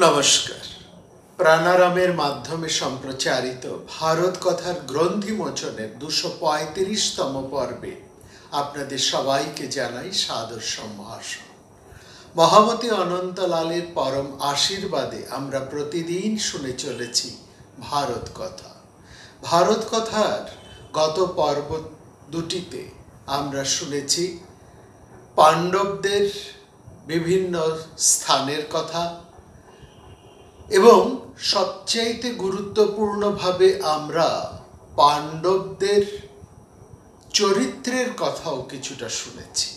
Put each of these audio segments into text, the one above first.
নমস্কার। প্রাণারামের মাধ্যমে সম্প্রচারিত ভারত কথার গ্রন্থি মোচনের ২৩৫তম পর্বে আপনাদের সবাইকে জানাই সাদর সম্ভাষণ। মহামতি অনন্তলালের পরম আশীর্বাদে আমরা প্রতিদিন শুনে চলেছি ভারত কথা। ভারত কথার গত পর্ব দুটিতে আমরা শুনেছি পাণ্ডবদের বিভিন্ন স্থানের কথা এবং সবচাইতে গুরুত্বপূর্ণভাবে আমরা পাণ্ডবদের চরিত্রের কথাও কিছুটা শুনেছি।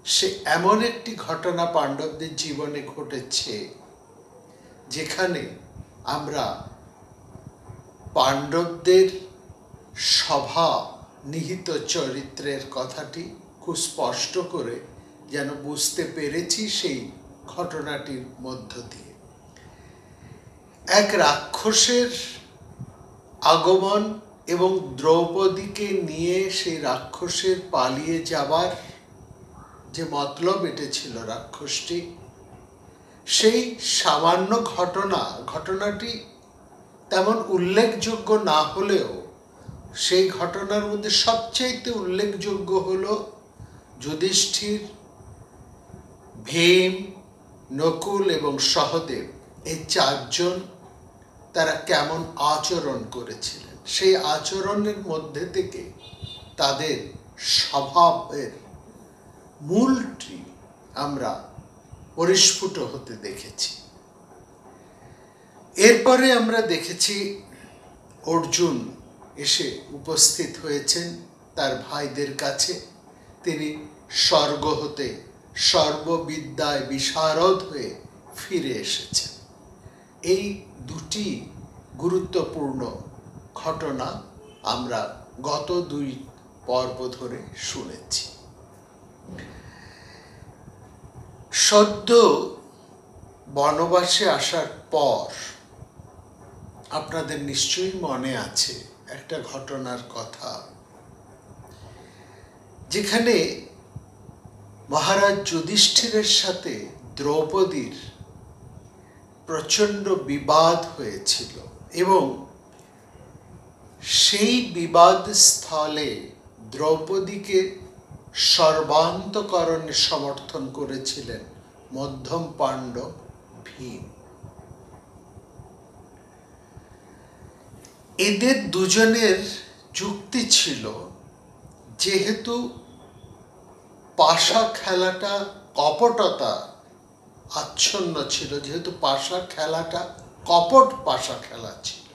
সে এমন একটি ঘটনা পাণ্ডবদের জীবনে ঘটেছে যেখানে আমরা পাণ্ডবদের স্বভাব নিহিত চরিত্রের কথাটি খুব স্পষ্ট করে যেন বুঝতে পেরেছি সেই ঘটনাটির মধ্য দিয়ে। এক রাক্ষসের আগমন এবং দ্রৌপদীকে নিয়ে সেই রাক্ষসের পালিয়ে যাবার যে মতলব এটেছিল রাক্ষসটি, সেই সামান্য ঘটনাটি তেমন উল্লেখযোগ্য না হলেও সেই ঘটনার মধ্যে সবচাইতে উল্লেখযোগ্য হলো যুধিষ্ঠির, ভীম, নকুল এবং সহদেব এই চারজন তারা কেমন আচরণ করেছিলেন। সেই আচরণের মধ্যে থেকে তাদের স্বভাবের মূলটি আমরা পরিস্ফুট হতে দেখেছি। এরপরে আমরা দেখেছি অর্জুন এসে উপস্থিত হয়েছেন তার ভাইদের কাছে। তিনি স্বর্গ হতে সর্ববিদ্যায় বিশারদ হয়ে ফিরে এসেছেন। এই দুটি গুরুত্বপূর্ণ ঘটনা আমরা গত দুই পর্ব ধরে শুনেছি। সদ্য বনবাসে আসার পর আপনাদের নিশ্চয়ই মনে আছে একটা ঘটনার কথা, যেখানে মহারাজ যুধিষ্ঠিরের সাথে দ্রৌপদীর প্রচণ্ড বিবাদ হয়েছিল এবং সেই বিবাদ স্থলে দ্রৌপদীকে সর্বান্তকরণে সমর্থন করেছিলেন মধ্যম পাণ্ডব ভীম। এদের দুজনের যুক্তি ছিল, যেহেতু পাশা খেলাটা কপটতা আচ্ছন্ন ছিল, যেহেতু পাশা খেলাটা কপট পাশা খেলা ছিল,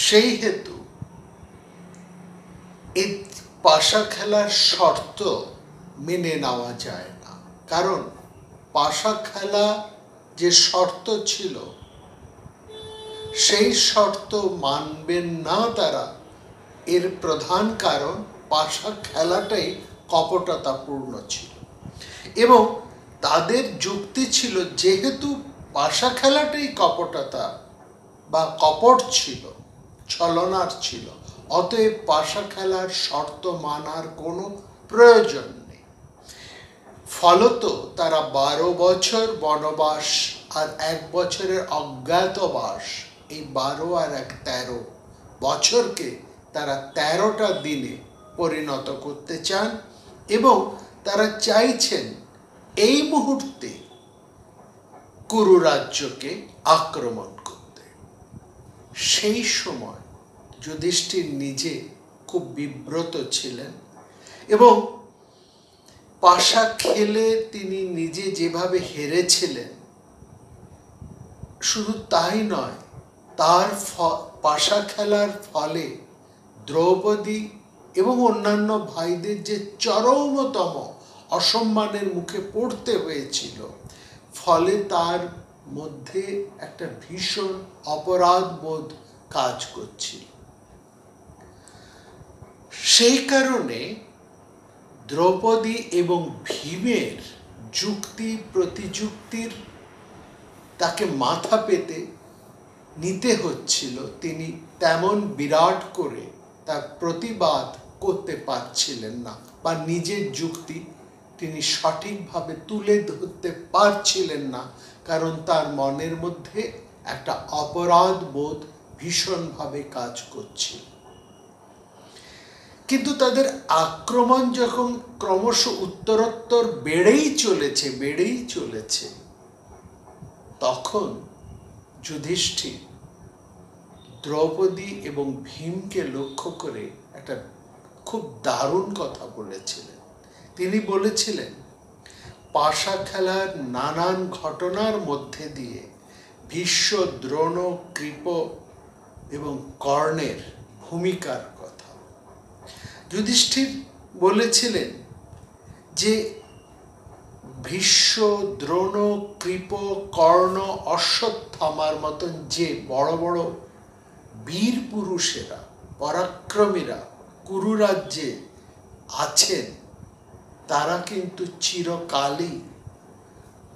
সেই হেতু এই পাশা খেলার শর্ত মেনে নেওয়া যায় না। কারণ পাশা খেলা যে শর্ত ছিল সেই শর্ত মানবেন না তারা। এর প্রধান কারণ পাশা খেলাটাই কপটতাপূর্ণ ছিল এবং তাদের যুক্তি ছিল, যেহেতু পাশা খেলাটাই কপটতা বা কপট ছিল, ছলনার ছিল, অতএব পাশা খেলার শর্ত মানার কোনো প্রয়োজন নেই। ফলত তারা 12 বছর বনবাস আর 1 বছরের অজ্ঞাতবাস, এই 12 আর 1 13 বছরকে তারা 13টা দিনে পরিণত করতে চান এবং তারা চাইছেন এই মুহূর্তে কুরু রাজ্যকে আক্রমণ করতে। সেই সময় যুধিষ্ঠির নিজে খুব বিব্রত ছিলেন এবং পাশা খেলে তিনি নিজে যেভাবে হেরেছিলেন, শুধু তাই নয়, তার পাশা খেলার ফলে দ্রৌপদী এবং অন্যান্য ভাইদের যে চরমতম অসম্মানের মুখে পড়তে হয়েছিল, ফলে তার মধ্যে একটা ভীষণ অপরাধ বোধ কাজ করছিল। সেই কারণে দ্রৌপদী এবং ভীমের যুক্তি প্রতিযুক্তির তাকে মাথা পেতে নিতে হচ্ছিল। তিনি তেমন বিরাট করে তার প্রতিবাদ করতে পারছিলেন না বা নিজের যুক্তি তিনি সঠিকভাবে তুলে ধরতে পারছিলেন না, কারণ তার মনের মধ্যে একটা অপরাধ বোধ ভীষণভাবে কাজ করছিল। কিন্তু তাদের আক্রমণ যখন ক্রমশ উত্তরোত্তর বেড়েই চলেছে, তখন যুধিষ্ঠির দ্রৌপদী এবং ভীমকে লক্ষ্য করে একটা খুব দারুণ কথা বলেছিলেন। তিনি বলেছিলেন, পাশা খেলার নানান ঘটনার মধ্যে দিয়ে ভীষ্ম, দ্রোণ, কৃপ এবং কর্ণের ভূমিকার কথা। যুধিষ্ঠির বলেছিলেন যে ভীষ্ম, দ্রোণ, কৃপ, কর্ণ, অশ্বত্থামার মতন যে বড় বড় বীর পুরুষেরা, পরাক্রমীরা কুরু রাজ্যে আছেন, তারা কিন্তু চিরকালই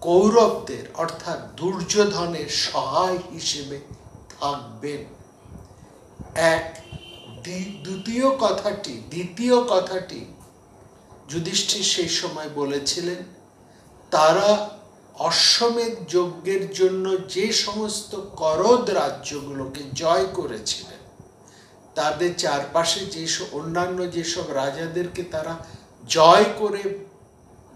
কৌরবদের অর্থাৎ দুর্যোধনের সহায় হিসেবে থাকবেন। দ্বিতীয় কথাটি যুধিষ্ঠির সেই সময় বলেছিলেন, তারা অশ্বমেধ যজ্ঞের জন্য যে সমস্ত করদ রাজ্যগুলোকে জয় করেছিলেন, তাদের চারপাশে অন্যান্য যেসব রাজাদেরকে তারা জয় করে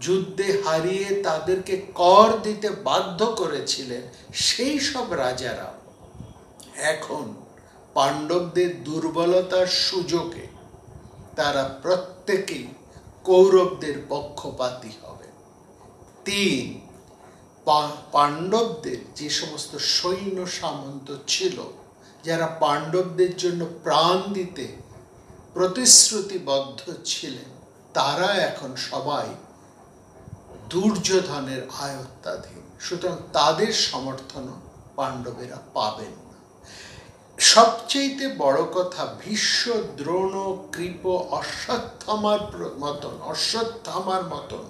যুদ্ধে হারিয়ে তাদেরকে কর দিতে বাধ্য করেছিলেন, সেই সব রাজারা এখন পাণ্ডবদের দুর্বলতার সুযোগে তারা প্রত্যেকেই কৌরবদের পক্ষপাতী হবে। 3, পাণ্ডবদের যে সমস্ত সৈন্য সামন্ত ছিল, যারা পাণ্ডবদের জন্য প্রাণ দিতে প্রতিশ্রুতিবদ্ধ ছিলেন, তারা এখন সবাই দুর্যোধনের আয়ত্তাধীন। সুতরাং তাদের সমর্থন পাণ্ডবেরা পাবেন না। সবচেয়ে বড় কথা, ভীষ্ম, দ্রোণ, কৃপ, অশ্বত্থামার মতন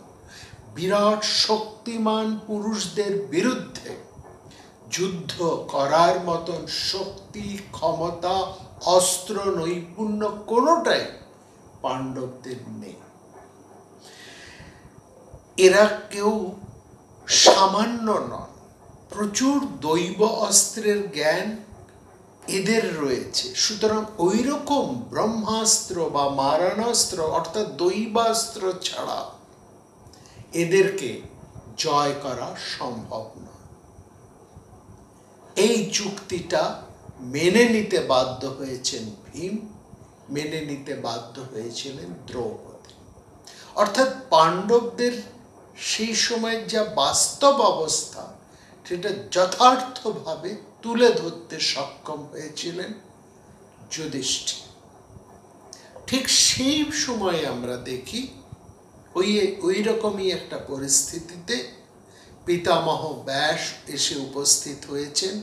বিরাট শক্তিমান পুরুষদের বিরুদ্ধে যুদ্ধ করার মতন শক্তি, ক্ষমতা, অস্ত্র, নৈপুণ্য কোনোটাই পাণ্ডবদের নেই। এরা কেউ সামান্য নন, প্রচুর দৈব অস্ত্রের জ্ঞান এদের রয়েছে। সুতরাং ওই রকম ব্রহ্মাস্ত্র বা মারণাস্ত্র অর্থাৎ দৈবাস্ত্র ছাড়া এদেরকে জয় করা সম্ভব নয়। এই চুক্তিটা মেনে নিতে বাধ্য হয়েছেন ভীম, মেনে নিতে বাধ্য হয়েছিলেন দ্রৌপদী। অর্থাৎ পাণ্ডবদের সেই সময় যা বাস্তব অবস্থা, সেটা যথার্থভাবে তুলে ধরতে সক্ষম হয়েছিলেন যুধিষ্ঠির। ঠিক সেই সময়ে আমরা দেখি ওই রকমই একটা পরিস্থিতিতে পিতামহ ব্যাস এসে উপস্থিত হয়েছেন,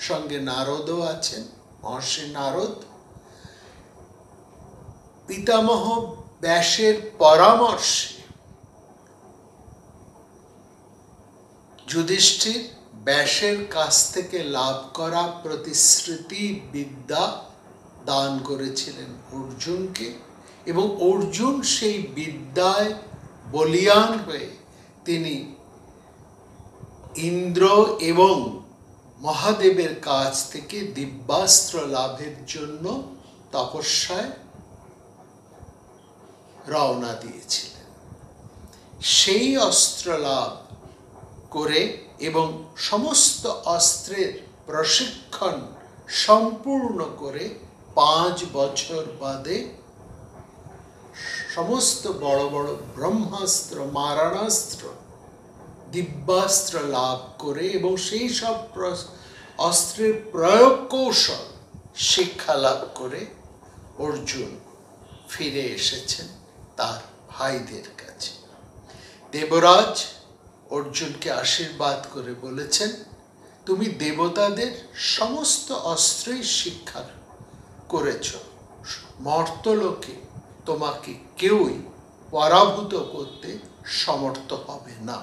সঙ্গে নারদও আছেন, মহর্ষি নারদ। পিতামহ ব্যাসের পরামর্শে যুধিষ্ঠির ব্যাসের কাছ থেকে লাভ করা প্রতিশ্রুতি বিদ্যা দান করেছিলেন অর্জুনকে, এবং অর্জুন সেই বিদ্যায় বলীয়ান হয়ে তিনি ইন্দ্র এবং মহাদেবের কাছ থেকে দিব্যাস্ত্র লাভের জন্য তপস্যায় রওনা দিয়েছিলেন। সেই অস্ত্র লাভ করে এবং সমস্ত অস্ত্রের প্রশিক্ষণ সম্পূর্ণ করে 5 বছর বাদে সমস্ত বড় বড় ব্রহ্মাস্ত্র, মারণাস্ত্র, দিব্যাস্ত্র লাভ করে এবং সেই সব অস্ত্রের প্রয়োগ কৌশল শিক্ষা লাভ করে অর্জুন ফিরে এসেছেন তার ভাইদের কাছে। দেবরাজ অর্জুনকে আশীর্বাদ করে বলেছেন, তুমি দেবতাদের সমস্ত অস্ত্রই শিক্ষা করেছ, মর্তলোকে তোমাকে কেউই পরাভূত করতে সমর্থ হবে না।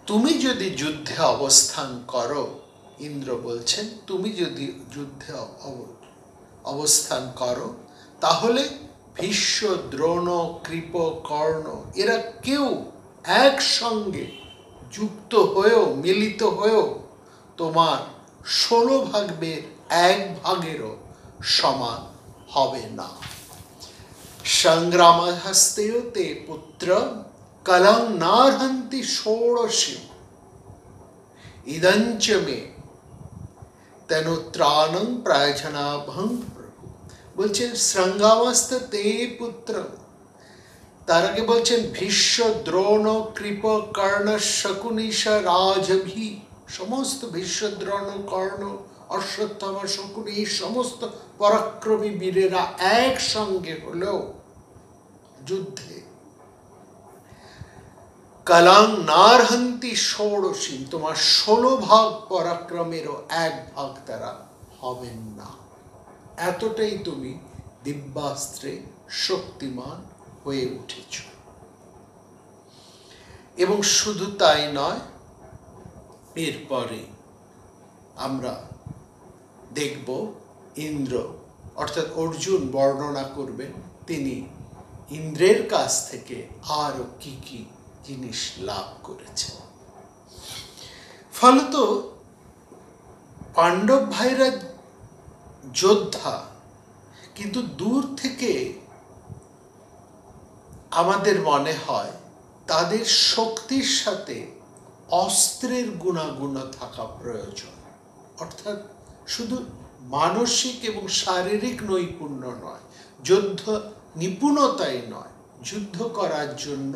তুমি যদি যুদ্ধে অবস্থান করো, ইন্দ্র বলছেন, তুমি যদি যুদ্ধে অবস্থান করো, তাহলে ভীষ্ম, দ্রোণ, কৃপ, কর্ণ এরা কেউ একসঙ্গে যুক্ত হয়েও মিলিত হয়েও তোমার 16 ভাগের 1 ভাগেরও সমান হবে না। সংগ্রাম হস্তেও তে পুত্র কলং নার্হন্তি ষোড়শী ইদঞ্চ মে তনুত্রাণং প্রায়জনাভং প্রভু। বলছেন শৃঙ্গামস্ত তে পুত্র, তার আগে বলছেন ভীষ্ম দ্রোণ কৃপ কর্ণ শকুনিশ রাজভি, সমস্ত ভীষ্ম দ্রোণ কর্ণ অশ্বত্থামা শকুনি এই সমস্ত পরাক্রমী বীরেরা একসঙ্গে হলেও যুদ্ধে কলং নার্হন্তি ষোড়শী, তোমার 16 ভাগ পরাক্রমেরও 1 ভাগ তারা হবেন না। এতটাই তুমি দিব্যাস্ত্রে শক্তিমান হয়ে উঠেছ। এবং শুধু তাই নয়, এরপরে আমরা দেখব ইন্দ্র অর্থাৎ অর্জুন বর্ণনা করবেন তিনি ইন্দ্রের কাছ থেকে আরো কি কি জিনিস লাভ করেছেন। ফলত পাণ্ডব ভাইরা যোদ্ধা, কিন্তু দূর থেকে আমাদের মনে হয় তাদের শক্তির সাথে অস্ত্রের গুণাগুণ থাকা প্রয়োজন। অর্থাৎ শুধু মানসিক এবং শারীরিক নৈপুণ্য নয়, যুদ্ধ নিপুণতাই নয়, যুদ্ধ করার জন্য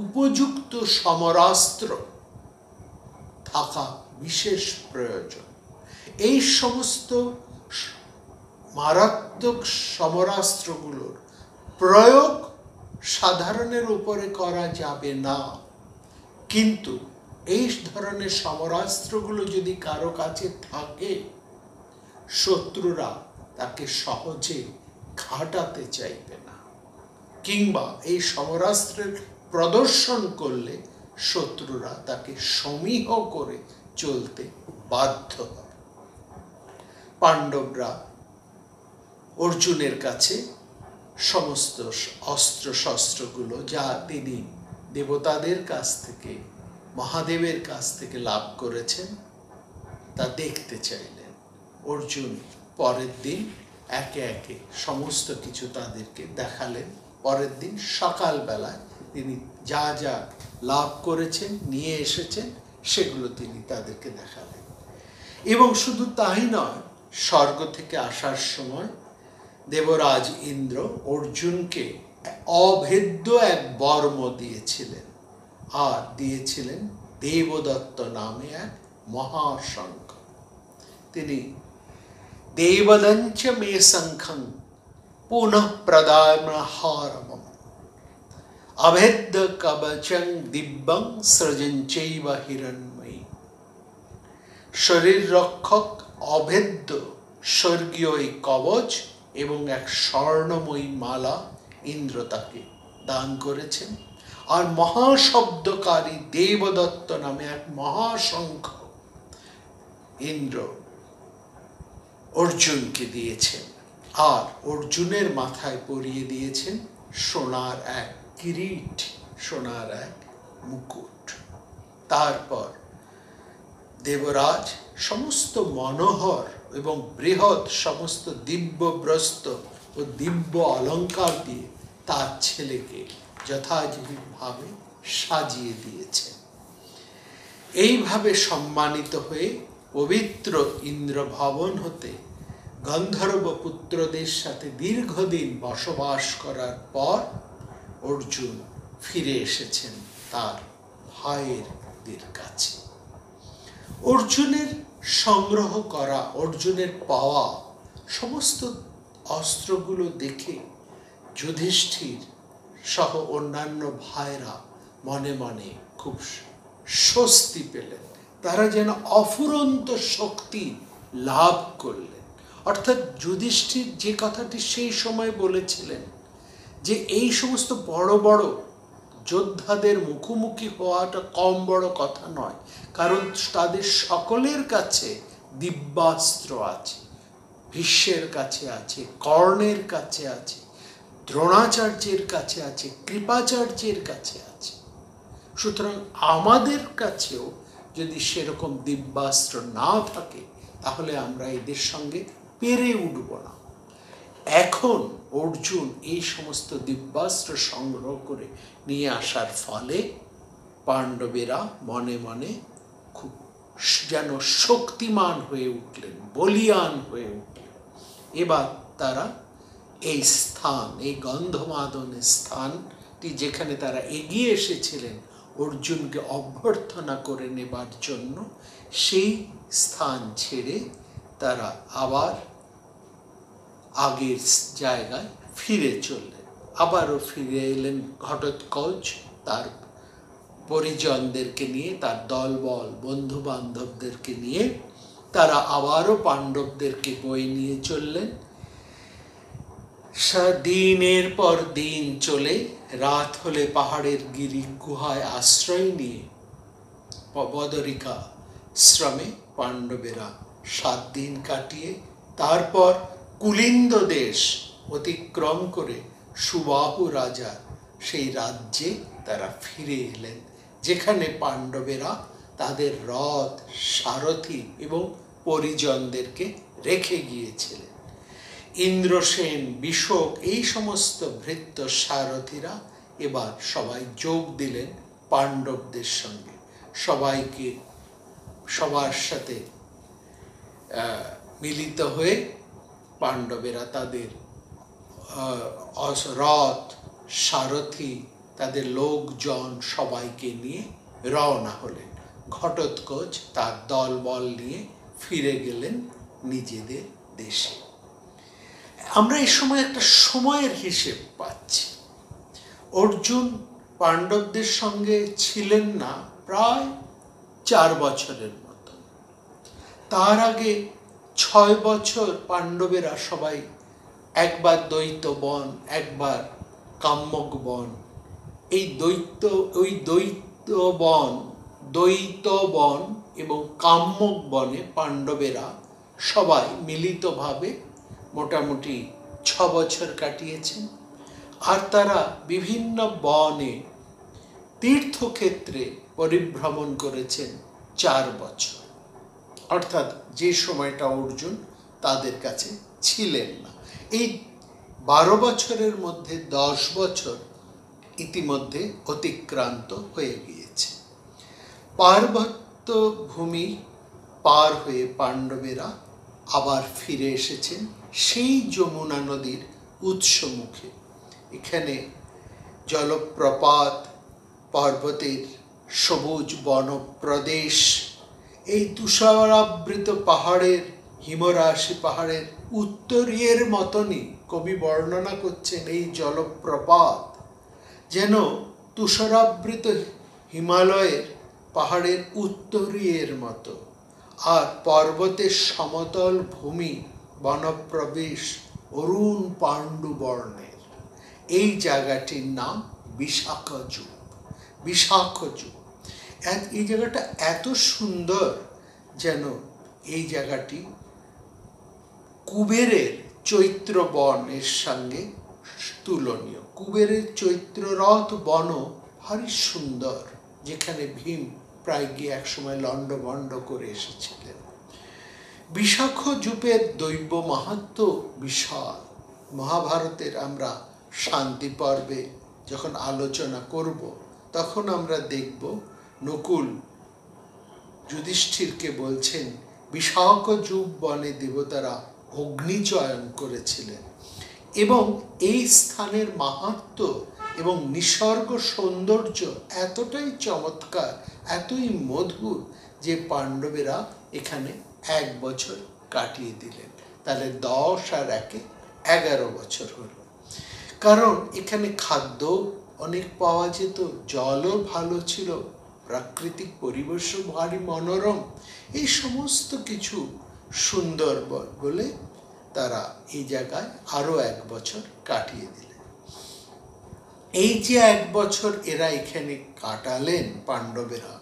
উপযুক্ত সমরাস্ত্র থাকা বিশেষ প্রয়োজন। এই সমস্ত মারাত্মক সমরাস্ত্রগুলোর প্রয়োগ সাধারণের উপরে করা যাবে না, কিন্তু এই ধরনের সমরাস্ত্রগুলো যদি কারো কাছে থাকে, শত্রুরা তাকে সহজে ঘাঁটাতে চাইবে না, কিংবা এই সমরাস্ত্রের প্রদর্শন করলে শত্রুরা তাকে সমীহ করে চলতে বাধ্য হবে। পাণ্ডবরা অর্জুনের কাছে সমস্ত অস্ত্র শস্ত্রগুলো যা তিনি দেবতাদের কাছ থেকে, মহাদেবের কাছ থেকে লাভ করেছেন তা দেখতে চাইলেন। অর্জুন পরের দিন একে একে সমস্ত কিছু তাদেরকে দেখালেন। পরের দিন সকালবেলায় তিনি যা যা লাভ করেছেন, নিয়ে এসেছেন, সেগুলো তিনি তাদেরকে দেখালেন। এবং শুধু তাই নয়, স্বর্গ থেকে আসার সময় দেবরাজ ইন্দ্র অর্জুনকে অভেদ্য এক বর্ম দিয়েছিলেন, আর দিয়েছিলেন দেবদত্ত নামে এক মহাশঙ্খ। তিনি দেবদঞ্চ মে শঙ্খং পুনঃ প্রদায়মহারমম অভেদ্য কবচং দিব্যং সৃজঞ্চৈব হিরণ্ময়ী। শরীর রক্ষক অভেদ্য স্বর্গীয় এই কবচ এবং এক স্বর্ণময়ী মালা ইন্দ্র তাকে দান করেছেন। আর মহাশব্দকারী দেবদত্ত নামে এক মহাশঙ্খ ইন্দ্র অর্জুনকে দিয়েছেন, আর অর্জুনের মাথায় পরিয়ে দিয়েছেন সোনার এক কিরীট, সোনার এক মুকুট। তারপর দেবরাজ সমস্ত মনোহর এবং বৃহৎ সমস্ত দিব্য বস্ত্র ও দিব্য অলঙ্কার দিয়ে তার ছেলেকে যথাযথভাবে সাজিয়ে দিয়েছেন। এইভাবে সম্মানিত হয়ে পবিত্র ইন্দ্র ভবন হতে গন্ধর্ব পুত্রদের সাথে দীর্ঘদিন বসবাস করার পর অর্জুন ফিরে এসেছেন তার ভাইয়ের কাছে। অর্জুনের সংগ্রহ করা, অর্জুনের পাওয়া সমস্ত অস্ত্রগুলো দেখে যুধিষ্ঠির সহ অন্যান্য ভাইরা মনে মনে খুব স্বস্তি পেলেন। তারা যেন অফুরন্ত শক্তি লাভ করলেন। অর্থাৎ যুধিষ্ঠির যে কথাটি সেই সময় বলেছিলেন যে এই সমস্ত বড় বড় যোদ্ধাদের মুখোমুখি হওয়াটা কম বড় কথা নয়, কারণ তাদের সকলের কাছে দিব্যাস্ত্র আছে। ভীষ্মের কাছে আছে, কর্ণের কাছে আছে, দ্রোণাচার্যের কাছে আছে, কৃপাচার্যের কাছে আছে। সুতরাং আমাদের কাছেও যদি সেরকম দিব্যাস্ত্র না থাকে তাহলে আমরা এদের সঙ্গে পেরে উঠব না। এখন অর্জুন এই সমস্ত দিব্যাস্ত্র সংগ্রহ করে নিয়ে আসার ফলে পাণ্ডবেরা মনে মনে খুব যেন শক্তিমান হয়ে উঠলেন, বলিয়ান হয়ে উঠলেন। এবার তারা এই স্থান, এই গন্ধমাদনের স্থানটি যেখানে তারা এগিয়ে এসেছিলেন অর্জুনকে অভ্যর্থনা করে নেবার জন্য, সেই স্থান ছেড়ে তারা আবার আগের জায়গায় ফিরে চললেন। আবারও ফিরে এলেন ঘটোৎকচ তার পরিজনদেরকে নিয়ে, তার দলবল বন্ধু বান্ধবদেরকে নিয়ে তারা আবারও পাণ্ডবদেরকে বয়ে নিয়ে চললেন। দিনের পর দিন চলে রাত হলে পাহাড়ের গিরি গুহায় আশ্রয় নিয়ে বদরিকা শ্রমে পাণ্ডবেরা 7 দিন কাটিয়ে তারপর কুলিন্দ দেশ অতিক্রম করে সুবাহু রাজা সেই রাজ্যে তারা ফিরে এলেন, যেখানে পাণ্ডবেরা তাদের রথ, সারথি এবং পরিজনদেরকে রেখে গিয়েছিলেন। ইন্দ্রসেন, বিশোক এই সমস্ত ভৃত্য সারথীরা এবার সবাই যোগ দিলেন পাণ্ডবদের সঙ্গে। সবার সাথে মিলিত হয়ে পাণ্ডবেরা তাদের রথ, সারথি, তাদের লোকজন সবাইকে নিয়ে রওনা হলেন। ঘটোৎকচ তার দলবল নিয়ে ফিরে গেলেন নিজেদের দেশে। আমরা এই সময় একটা সময়ের হিসেব পাচ্ছি। অর্জুন পাণ্ডবদের সঙ্গে ছিলেন না প্রায় 4 বছরের মতো। তার আগে 6 বছর পাণ্ডবেরা সবাই একবার দ্বৈত বন, একবার কাম্যক বন, এই দ্বৈত বন এবং কাম্যক বনে পাণ্ডবেরা সবাই মিলিতভাবে মোটামুটি 6 বছর কাটিয়েছেন। আর তারা বিভিন্ন বনে তীর্থক্ষেত্রে পরিভ্রমণ করেছেন 4 বছর, অর্থাৎ যে সময়টা অর্জুন তাদের কাছে ছিলেন না। এই 12 বছরের মধ্যে 10 বছর ইতিমধ্যে অতিক্রান্ত হয়ে গিয়েছে। পার্বত্য ভূমি পার হয়ে পাণ্ডবেরা আবার ফিরে এসেছেন সেই যমুনা নদীর উৎসমুখে। এখানে জলপ্রপাত, পর্বতের সবুজ বনপ্রদেশ, এই তুষারাবৃত পাহাড়ের, হিমরাশি পাহাড়ের উত্তরীয়ের মতনই কবি বর্ণনা করছেন এই জলপ্রপাত যেন তুষারাবৃত হিমালয়ের পাহাড়ের উত্তরীয়ের মতো। আর পর্বতের সমতল ভূমি বনপ্রবেশ অরুণ পাণ্ডু বর্ণের। এই জায়গাটির নাম বিশাখযুপ। এই জায়গাটা এত সুন্দর যেন এই জায়গাটি কুবেরের চৈত্র বনের সঙ্গে তুলনীয়। কুবেরের চৈত্ররথ বন ভারী সুন্দর, যেখানে ভীম প্রায় গিয়ে একসময় লণ্ডভণ্ড করে এসেছিলেন। বিশাখযুপের দৈব মাহাত্ম্য বিশাল। মহাভারতের আমরা শান্তি পর্বে যখন আলোচনা করব তখন আমরা দেখব নকুল যুধিষ্ঠিরকে বলছেন বিশাখযুপ বনে দেবতারা অগ্নিচয়ন করেছিলেন, এবং এই স্থানের মাহাত্ম্য এবং নিসর্গ সৌন্দর্য এতটাই চমৎকার, এতই মধুর যে পাণ্ডবেরা এখানে 1 বছর কাটিয়ে দিলেন। তাহলে 10 আর 1 11 বছর হলো। কারণ এখানে খাদ্য অনেক পাওয়া যেত, জলও ভালো ছিল, প্রাকৃতিক পরিবেশও ভারী মনোরম, এই সমস্ত কিছু সুন্দর বলে তারা এই জায়গায় আরো 1 বছর কাটিয়ে দিলেন। এই যে 1 বছর এরা এখানে কাটালেন পাণ্ডবেরা,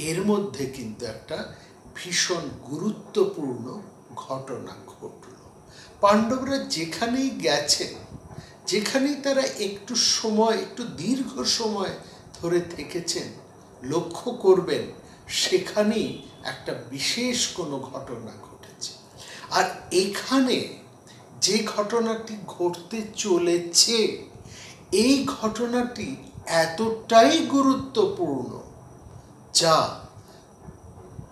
এর মধ্যে কিন্তু একটা ভীষণ গুরুত্বপূর্ণ ঘটনা ঘটল। পাণ্ডবরা যেখানেই গেছেন, যেখানেই তারা একটু দীর্ঘ সময় ধরে থেকেছেন, লক্ষ্য করবেন সেখানেই একটা বিশেষ কোনো ঘটনা ঘটেছে। আর এখানে যে ঘটনাটি ঘটতে চলেছে, এই ঘটনাটি এতটাই গুরুত্বপূর্ণ যা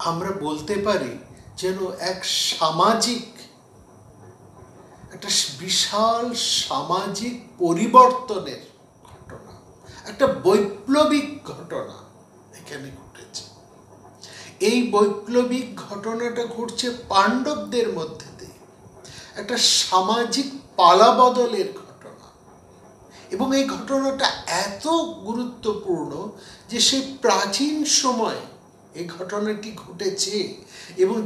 আমরা বলতে পারি যেন একটা বিশাল সামাজিক পরিবর্তনের ঘটনা, একটা বৈপ্লবিক ঘটনা এখানে ঘটেছে। এই বৈপ্লবিক ঘটনাটা ঘটছে পাণ্ডবদের মধ্যে দিয়ে, একটা সামাজিক পালাবদলের ঘটনা। এবং এই ঘটনাটা এত গুরুত্বপূর্ণ যে সেই প্রাচীন সময় এই ঘটনাটি ঘটেছে, এবং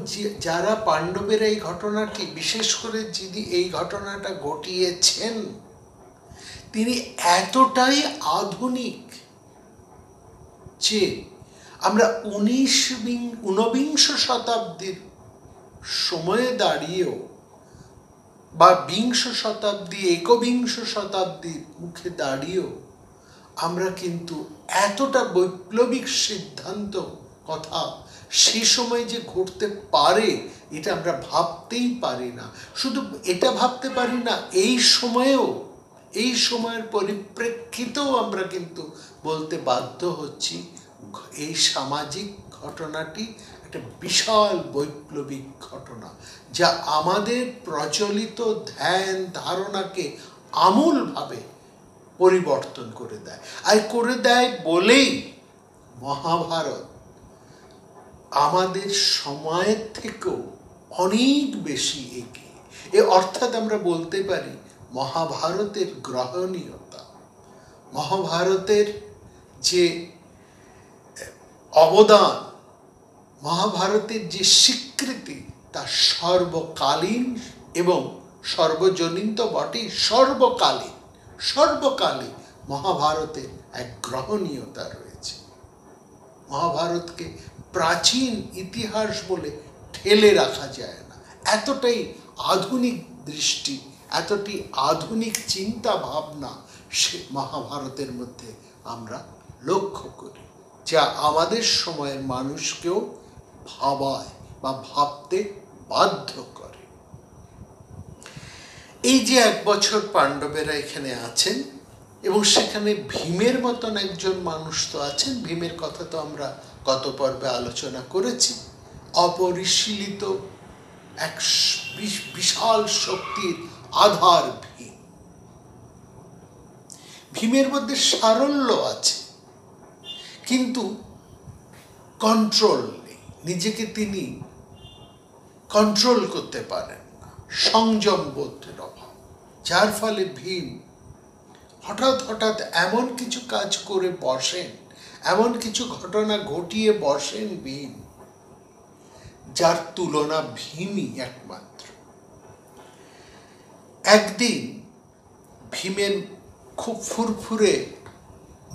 যারা পাণ্ডবেরা এই ঘটনাটি, বিশেষ করে যিনি এই ঘটনাটা ঘটিয়েছেন, তিনি এতটাই আধুনিক যে আমরা ঊনবিংশ শতাব্দীর সময়ে দাঁড়িয়েও বা বিংশ শতাব্দী, একবিংশ শতাব্দীর মুখে দাঁড়িয়েও আমরা কিন্তু এতটা বৈপ্লবিক সিদ্ধান্ত কথা সে সময় যে ঘটতে পারে এটা আমরা ভাবতেই পারি না। শুধু এটা ভাবতে পারি না, এই সময়ের পরিপ্রেক্ষিতেও আমরা কিন্তু বলতে বাধ্য হচ্ছি এই সামাজিক ঘটনাটি একটা বিশাল বৈপ্লবিক ঘটনা, যা আমাদের প্রচলিত ধ্যান ধারণাকে আমূলভাবে পরিবর্তন করে দেয়। আর করে দেয় বলেই মহাভারত আমাদের সময়ের থেকেও অনেক বেশি এগিয়ে। অর্থাৎ আমরা বলতে পারি মহাভারতের গ্রহণীয়তা, মহাভারতের যে অবদান, মহাভারতের যে স্বীকৃতি, তা সর্বকালীন এবং সর্বজনীন তো বটেই, সর্বকালীন মহাভারতের এক গ্রহণীয়তা রয়েছে। মহাভারতকে প্রাচীন ইতিহাস বলে ঠেলে রাখা যায় না। এতটাই আধুনিক দৃষ্টি, এতটাই আধুনিক চিন্তা ভাবনা সে মহাভারতের মধ্যে আমরা লক্ষ্য করি, যা আমাদের সময়ের মানুষকেও ভাবায় বা ভাবতে বাধ্য করে। এই যে 1 বছর পাণ্ডবেরা এখানে আছেন, এবং সেখানে ভীমের মতন একজন মানুষ তো আছেন। ভীমের কথা তো আমরা গত পর্বে আলোচনা করেছি। অপরিশীলিত এক বিশাল শক্তির আধার ভীম। ভীমের মধ্যে সারল্য আছে, কিন্তু কন্ট্রোল নেই, নিজেকে তিনি কন্ট্রোল করতে পারেন না, সংযম বোধের অভাব, যার ফলে ভীম হঠাৎ এমন কিছু কাজ করে বসেন, এমন কিছু ঘটনা ঘটিয়ে বসেন ভীম, যার তুলনা ভীমই একমাত্র। একদিন ভীমের খুব ফুরফুরে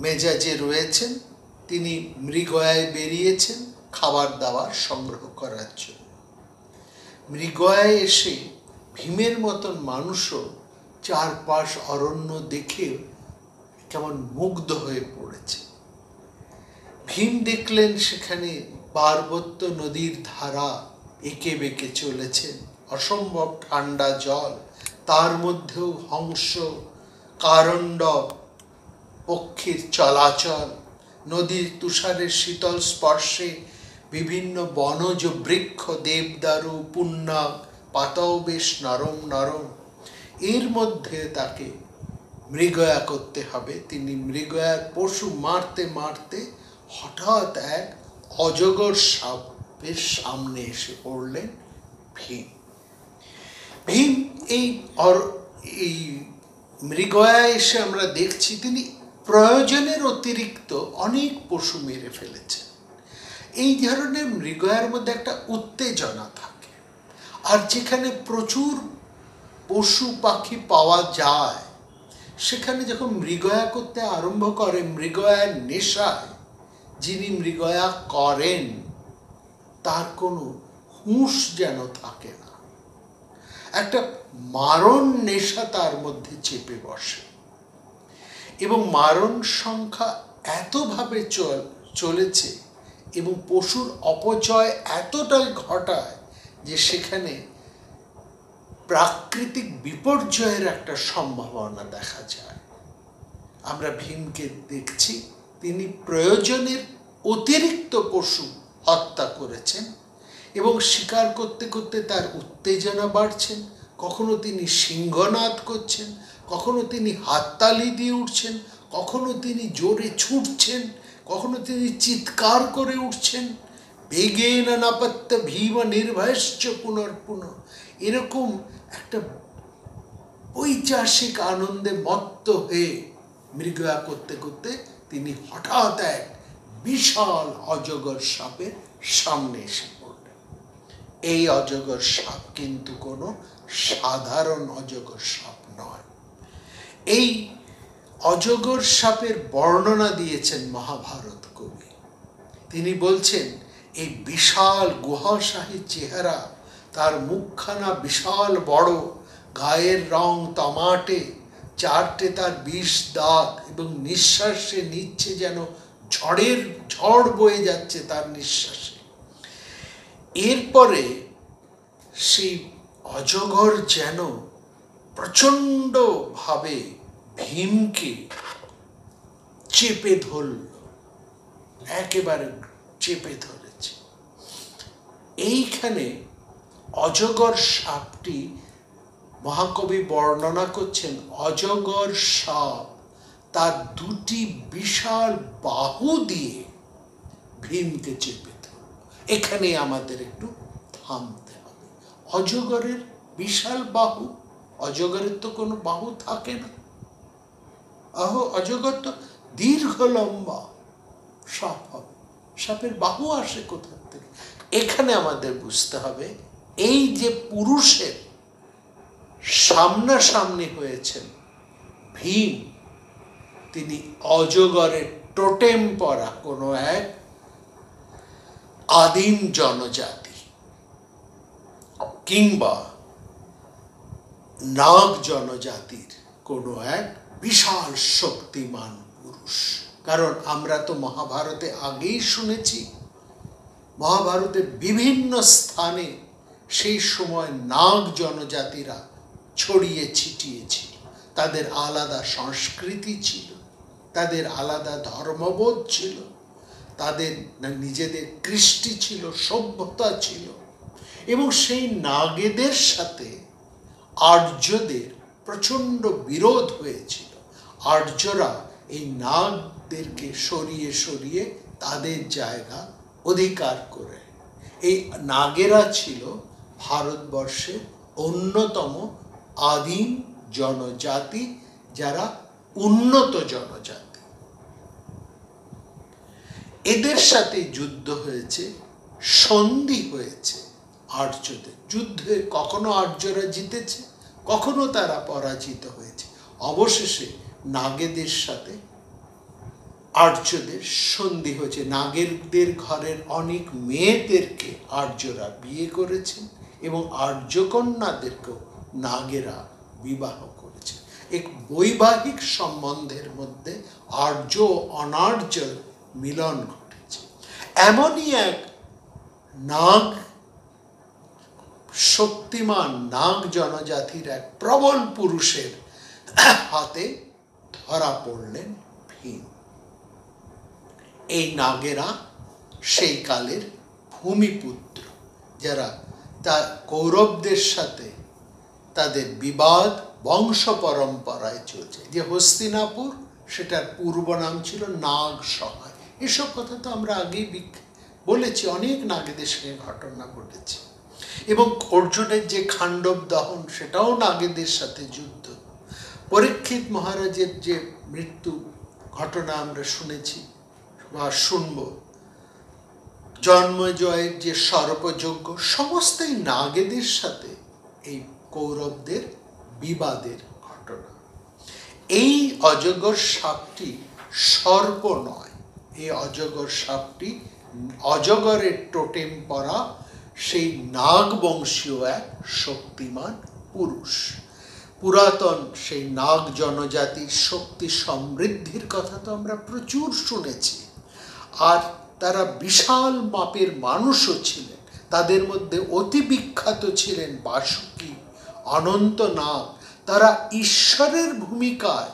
মেজাজে রয়েছেন, তিনি মৃগয়ায় বেরিয়েছেন খাবার দাবার সংগ্রহ করার জন্য। মৃগয়ায় এসে ভীমের মতন মানুষও চারপাশ অরণ্য দেখে কেমন মুগ্ধ হয়ে পড়েছে। ভীম দেখলেন সেখানে পার্বত্য নদীর ধারা এঁকে বেঁকে চলেছে, অসম্ভব ঠান্ডা জল, তার মধ্যেও হংস, কারণ্ডব পক্ষীর চলাচল, নদীর তুষারের শীতল স্পর্শে বিভিন্ন বনজ বৃক্ষ, দেবদারু, পুন্নাক, পাতাও বেশ নরম নরম। এর মধ্যে তাকে মৃগয়া করতে হবে। তিনি মৃগয়ার পশু মারতে মারতে হঠাৎ এক অজগর সাপের সামনে এসে পড়লেন ভীম। ভীম এই মৃগয়ায় এসে আমরা দেখছি তিনি প্রয়োজনের অতিরিক্ত অনেক পশু মেরে ফেলেছেন। এই ধরনের মৃগয়ার মধ্যে একটা উত্তেজনা থাকে, আর যেখানে প্রচুর পশু পাখি পাওয়া যায় সেখানে যখন মৃগয়া করতে আরম্ভ করে, মৃগয়ার নেশায় যিনি মৃগয়া করেন তার কোনো হুঁশ যেন থাকে না, একটা মারণ নেশা তার মধ্যে চেপে বসে, এবং মারণ সংখ্যা এতভাবে চলেছে এবং পশুর অপচয় এতটাই ঘটায় যে সেখানে প্রাকৃতিক বিপর্যয়ের একটা সম্ভাবনা দেখা যায়। আমরা ভীমকে দেখছি তিনি প্রয়োজনের অতিরিক্ত পশু হত্যা করেছেন এবং শিকার করতে করতে তার উত্তেজনা বাড়ছেন। কখনো তিনি সিংহনাদ করছেন, কখনো তিনি হাততালি দিয়ে উঠছেন, কখনো তিনি জোরে ছুটছেন, কখনো তিনি চিৎকার করে উঠছেন। বেগেন নাপত্য ভীম নির্ভয়শ্চ পুনর্পুন, এরকম একটা ঐতিহাসিক আনন্দে মত্ত হয়ে মৃগয়া করতে করতে তিনি হঠাৎ এক বিশাল অজগর সাপের সামনে এসে পড়লেন। এই অজগর সাপ কিন্তু কোনো সাধারণ অজগর সাপ নয়। এই অজগর সাপের বর্ণনা দিয়েছেন মহাভারত কবি। তিনি বলছেন এই বিশাল গুহাশাহী চেহারা, তার মুখখানা বিশাল বড়, গায়ের রং তামাটে, চারটে তার ২০ দাঁত এবং নিঃশ্বাসে নিচ্ছে যেন ঝড় বয়ে যাচ্ছে তার নিঃশ্বাসে। এরপরে সেই অজগর যেন প্রচণ্ড ভাবে ভীমকে চেপে ধরল, একেবারে চেপে ধরেছে। এইখানে অজগর সাপটি মহাকবি বর্ণনা করছেন, অজগর সাপ তার দুটি বিশাল বাহু দিয়ে ভীমকে চেপে ধরল। এখানে আমাদের একটু থামতে হবে। অজগরের বিশাল বাহু, অজগরের তো কোনো বাহু থাকে না। অজগর তো দীর্ঘ লম্বা সাপ হবে, সাপের বাহু আসে কোথা থেকে? এখানে আমাদের বুঝতে হবে এই যে পুরুষের সামনাসামনি হয়েছেন ভীম, তিনি অজগরের টোটেম পরা কোনো এক আদিম জনজাতি কিংবা নাগ জনজাতির কোনো এক বিশাল শক্তিমান পুরুষ। কারণ আমরা তো মহাভারতে আগেই শুনেছি, মহাভারতের বিভিন্ন স্থানে সেই সময় নাগ জনজাতিরা ছড়িয়ে ছিটিয়ে ছিল। তাদের আলাদা সংস্কৃতি ছিল, তাদের আলাদা ধর্মবোধ ছিল, তাদের নিজেদের কৃষ্টি ছিল, সভ্যতা ছিল। এবং সেই নাগেদের সাথে আর্যদের প্রচণ্ড বিরোধ হয়েছিল। আর্যরা এই নাগদেরকে সরিয়ে সরিয়ে তাদের জায়গা অধিকার করে। এই নাগেরা ছিল ভারতবর্ষের অন্যতম আদিম জনজাতি, যারা উন্নত জনজাতি। এদের সাথে যুদ্ধ হয়েছে, সন্ধি হয়েছে আর্যদের। যুদ্ধে কখনো আর্যরা জিতেছে, কখনো তারা পরাজিত হয়েছে। অবশেষে নাগেদের সাথে আর্যদের সন্ধি হয়েছে। নাগেরদের ঘরের অনেক মেয়েদেরকে আর্যরা বিয়ে করেছেন এবং আর্যকন্যাদেরকেও নাগেরা বিবাহ করেছে। এক বৈবাহিক সম্বন্ধের মধ্যে আর্য ও অনার্য মিলন ঘটেছে। এমনই এক নাগ, শক্তিমান নাগ জনজাতির এক প্রবল পুরুষের হাতে ধরা পড়লেন ভীম। এই নাগেরা সেই কালের ভূমিপুত্র, যারা তার কৌরবদের সাথে তাদের বিবাদ বংশ পরম্পরায় চলছে। যে হস্তিনাপুর, সেটার পূর্ব নাম ছিল নাগ সহায়। এসব কথা তো আমরা আগেই বলেছি, অনেক নাগেদের সঙ্গে ঘটনা ঘটেছে। এবং অর্জুনের যে খাণ্ডব দহন, সেটাও নাগেদের সাথে যুদ্ধ। পরীক্ষিত মহারাজের যে মৃত্যু ঘটনা আমরা শুনেছি বা শুনব, জন্মজয়ের যে সর্পযজ্ঞ, সমস্তই নাগেদের সাথে এই কৌরবদের বিবাদের ঘটনা। এই অজগর সাপটি সর্প নয়, এই অজগর সাপটি অজগরের টোটেম পরা সেই নাগ বংশীয় এক শক্তিমান পুরুষ। পুরাতন সেই নাগ জনজাতির শক্তি সমৃদ্ধির কথা তো আমরা প্রচুর শুনেছি। আর তারা বিশাল মাপের মানুষও ছিলেন। তাদের মধ্যে অতি বিখ্যাত ছিলেন বাসুকি, অনন্তনাগ। তারা ঈশ্বরের ভূমিকায়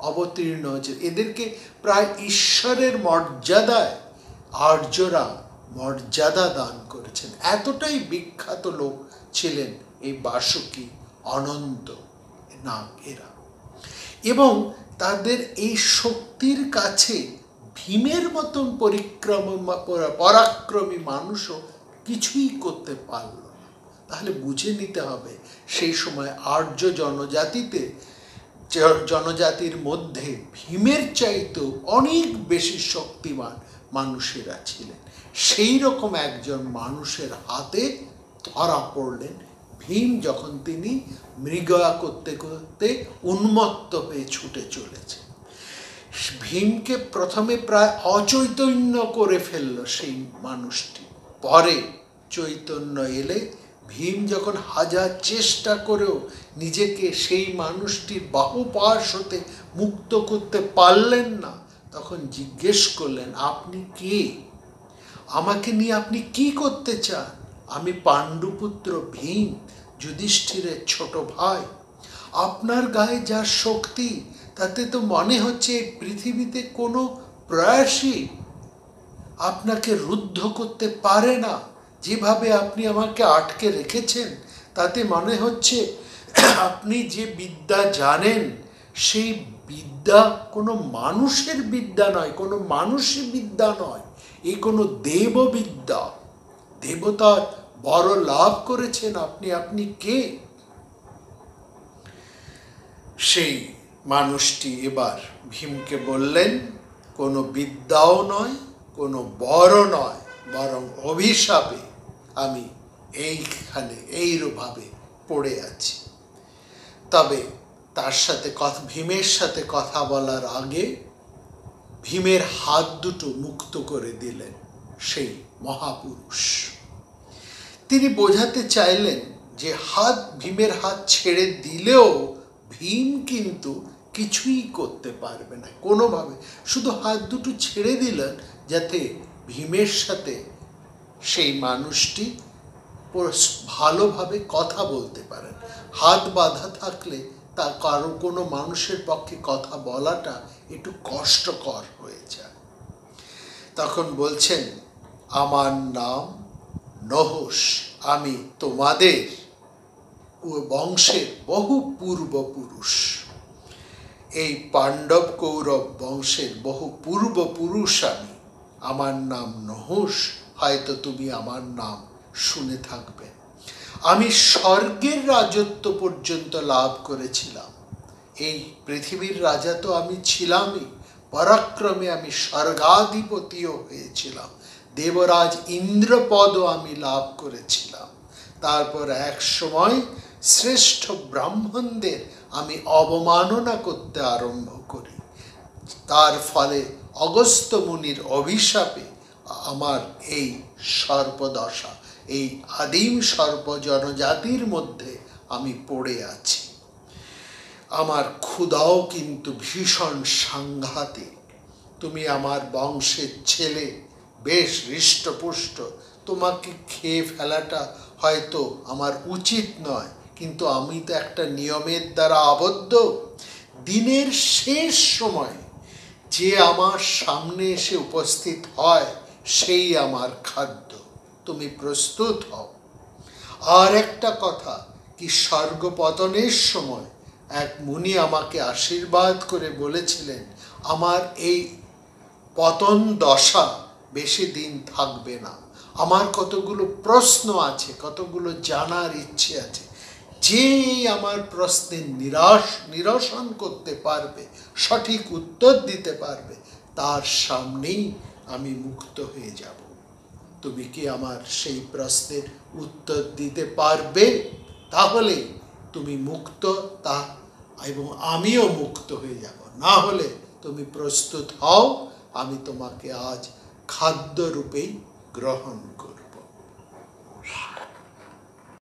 অবতীর্ণ হয়েছে। এদেরকে প্রায় ঈশ্বরের মর্যাদায় আর্যরা মর্যাদা দান করেছেন। এতটাই বিখ্যাত লোক ছিলেন এই বাসুকি, অনন্ত নাগ এরা। এবং তাদের এই শক্তির কাছে ভীমের মতন পরাক্রমী মানুষও কিছুই করতে পারল না। তাহলে বুঝে নিতে হবে সেই সময় আর্য জনজাতির মধ্যে ভীমের চাইতেও অনেক বেশি শক্তিমান মানুষেরা ছিলেন। সেই রকম একজন মানুষের হাতে ধরা পড়লেন ভীম, যখন তিনি মৃগয়া করতে করতে উন্মত্ত হয়ে ছুটে চলেছে। ভীমকে প্রথমে প্রায় অচৈতন্য করে ফেলল সেই মানুষটি। পরে চৈতন্য এলে ভীম যখন হাজার চেষ্টা করেও নিজেকে সেই মানুষটির বাহুপাশ হতে মুক্ত করতে পারলেন না, তখন জিজ্ঞেস করলেন, আপনি কে? আমাকে নিয়ে আপনি কি করতে চান? আমি পাণ্ডুপুত্র ভীম, যুধিষ্ঠিরের ছোট ভাই। আপনার গায়ে যা শক্তি, তাতে তো মনে হচ্ছে এই পৃথিবীতে কোনো প্রয়াসই আপনাকে রুদ্ধ করতে পারে না। যেভাবে আপনি আমাকে আটকে রেখেছেন, তাতে মনে হচ্ছে আপনি যে বিদ্যা জানেন, সেই বিদ্যা কোনো মানুষের বিদ্যা নয়, কোনো মানুষের বিদ্যা নয়, এ কোনো দেববিদ্যা। দেবতার বড় লাভ করেছেন আপনি। আপনি কে? সেই মানুষটি এবার ভীমকে বললেন, কোনো বিদ্যাও নয়, কোনো বড় নয়, বরং অভিশাপে আমি এইখানে এইভাবে পড়ে আছি। তবে তার সাথে ভীমের সাথে কথা বলার আগে ভীমের হাত দুটো মুক্ত করে দিলেন সেই মহাপুরুষ। তিনি বোঝাতে চাইলেন যে ভীমের হাত ছেড়ে দিলেও ভীম কিন্তু কিছুই করতে পারবে না কোনোভাবে। শুধু হাত দুটো ছেড়ে দিলেন যাতে ভীমের সাথে সেই মানুষটি ভালোভাবে কথা বলতে পারেন। হাত বাঁধা থাকলে তা কোনো মানুষের পক্ষে কথা বলাটা একটু কষ্টকর হয়ে যায়। তখন বলছেন, আমার নাম নহুষ, আমি তোমাদের বংশের বহু পূর্বপুরুষ। এই পাণ্ডব কৌরব বংশের বহু পূর্বপুরুষ আমি। আমার নাম নহুষ, হয়তো তুমি আমার নাম শুনে থাকবে। আমি স্বর্গের রাজত্ব পর্যন্ত লাভ করেছিলাম। এই পৃথিবীর রাজা তো আমি ছিলামই, পরাক্রমে আমি স্বর্গাধিপতিও হয়েছিলাম। দেবরাজ ইন্দ্রপদও আমি লাভ করেছিলাম। তারপর এক সময় শ্রেষ্ঠ ব্রাহ্মণদের আমি অবমাননা করতে আরম্ভ করি। তার ফলে অগস্ত্য মুনির অভিশাপে আমার এই সর্পদশা, এই আদিম সর্প জনজাতির মধ্যে আমি পড়ে আছি। আমার ক্ষুধাও কিন্তু ভীষণ সাংঘাতিক। তুমি আমার বংশের ছেলে, বেশ হৃষ্টপুষ্ট, তোমাকে খেয়ে ফেলাটা হয়তো আমার উচিত নয়, কিন্তু আমি তো একটা নিয়মের দ্বারা আবদ্ধ। দিনের শেষ সময় যে আমার সামনে এসে উপস্থিত হয়, সেই আমার খাদ্য। তুমি প্রস্তুত হও। আর একটা কথা, কি স্বর্গপতনের সময় এক মুনি আমাকে আশীর্বাদ করে বলেছিলেন, আমার এই পতন দশা বেশি দিন থাকবে না। আমার কতগুলো প্রশ্ন আছে, কতগুলো জানার ইচ্ছে আছে। যে আমার প্রশ্নের নিরসন করতে পারবে, সঠিক উত্তর দিতে পারবে, তার সামনেই আমি মুক্ত হয়ে যাব। তুমি কি আমার সেই প্রশ্নের উত্তর দিতে পারবে? তাহলে তুমি মুক্ত, এবং আমিও মুক্ত হয়ে যাব। না হলে তুমি প্রস্তুত হও, আমি তোমাকে আজ খাদ্য রূপেই গ্রহণ করব।